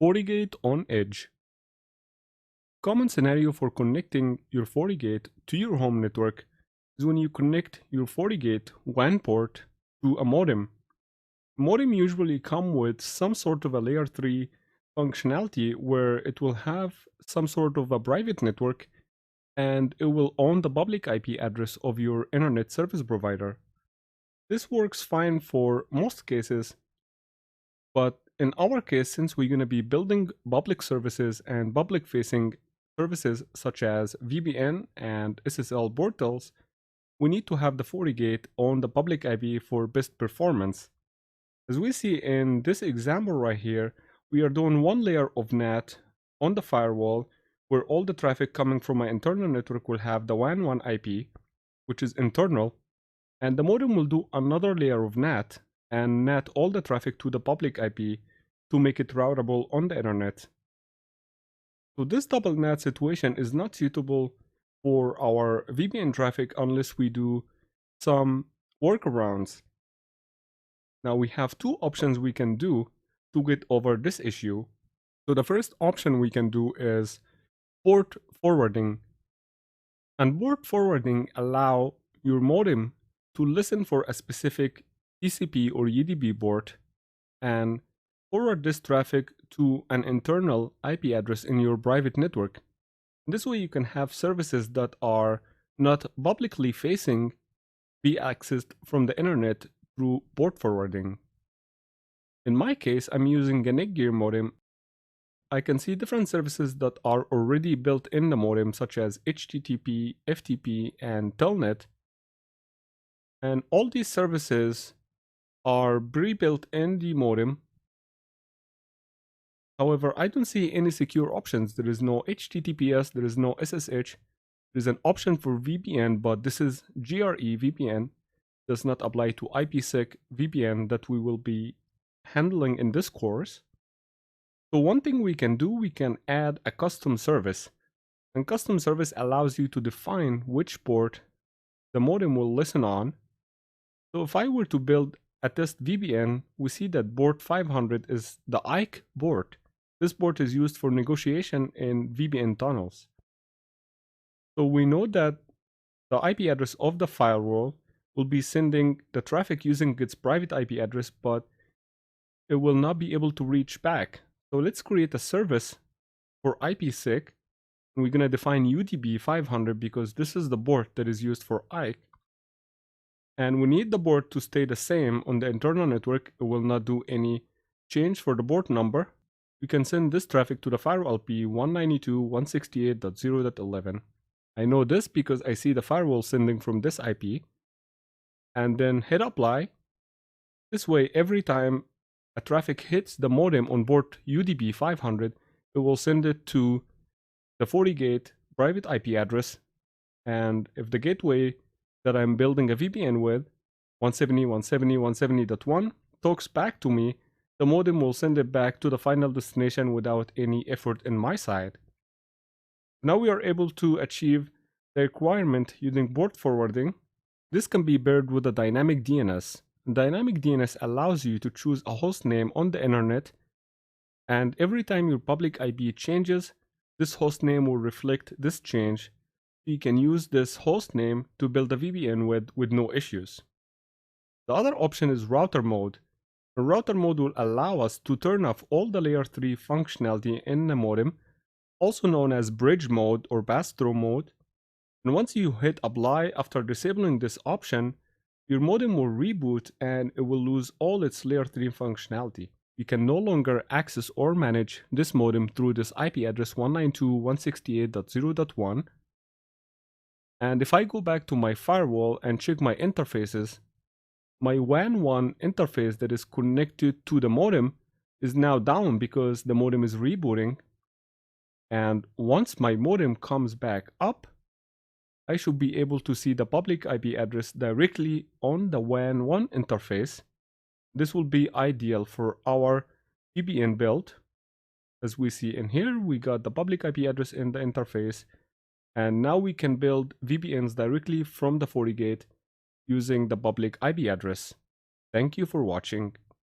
Fortigate on Edge. Common scenario for connecting your Fortigate to your home network is when you connect your Fortigate WAN port to a modem. Modem usually come with some sort of a layer 3 functionality where it will have some sort of a private network and it will own the public IP address of your internet service provider. This works fine for most cases, but in our case, since we're going to be building public services and public facing services such as VPN and SSL portals, we need to have the FortiGate on the public IP for best performance. As we see in this example right here, we are doing one layer of NAT on the firewall where all the traffic coming from my internal network will have the WAN 1 IP, which is internal, and the modem will do another layer of NAT and NAT all the traffic to the public IP to make it routable on the internet. So this double NAT situation is not suitable for our VPN traffic unless we do some workarounds. Now we have two options we can do to get over this issue. So the first option we can do is port forwarding. And port forwarding allow your modem to listen for a specific TCP or UDP port and forward this traffic to an internal IP address in your private network. This way you can have services that are not publicly facing be accessed from the internet through port forwarding. In my case, I'm using a Netgear modem. I can see different services that are already built in the modem such as HTTP, FTP, and Telnet. And all these services are pre-built in the modem. However, I don't see any secure options. There is no HTTPS, there is no SSH. There's an option for VPN, but this is GRE VPN. Does not apply to IPsec VPN that we will be handling in this course. So one thing we can do, we can add a custom service. And custom service allows you to define which port the modem will listen on. So if I were to build a test VPN, we see that port 500 is the IKE port. This port is used for negotiation in VPN tunnels. So we know that the IP address of the firewall will be sending the traffic using its private IP address, but it will not be able to reach back. So let's create a service for IPsec. We're going to define UDP 500 because this is the port that is used for IKE. And we need the port to stay the same on the internal network. It will not do any change for the port number. We can send this traffic to the firewall IP 192.168.0.11. I know this because I see the firewall sending from this IP. And then hit apply. This way, every time a traffic hits the modem on port UDP 500, it will send it to the FortiGate private IP address. And if the gateway that I'm building a VPN with, 170.170.170.1, talks back to me, the modem will send it back to the final destination without any effort in my side. Now we are able to achieve the requirement using port forwarding. This can be paired with a dynamic DNS. Dynamic DNS allows you to choose a host name on the internet, and every time your public IP changes, this host name will reflect this change. You can use this host name to build a VPN with no issues. The other option is router mode. The router mode will allow us to turn off all the layer 3 functionality in the modem, also known as bridge mode or pass-through mode. And once you hit apply after disabling this option, your modem will reboot and it will lose all its layer 3 functionality. You can no longer access or manage this modem through this IP address 192.168.0.1. And if I go back to my firewall and check my interfaces, my WAN 1 interface that is connected to the modem is now down because the modem is rebooting. And once my modem comes back up, I should be able to see the public IP address directly on the WAN 1 interface. This will be ideal for our VPN build. As we see in here, we got the public IP address in the interface. And now we can build VPNs directly from the FortiGate using the public IP address. Thank you for watching.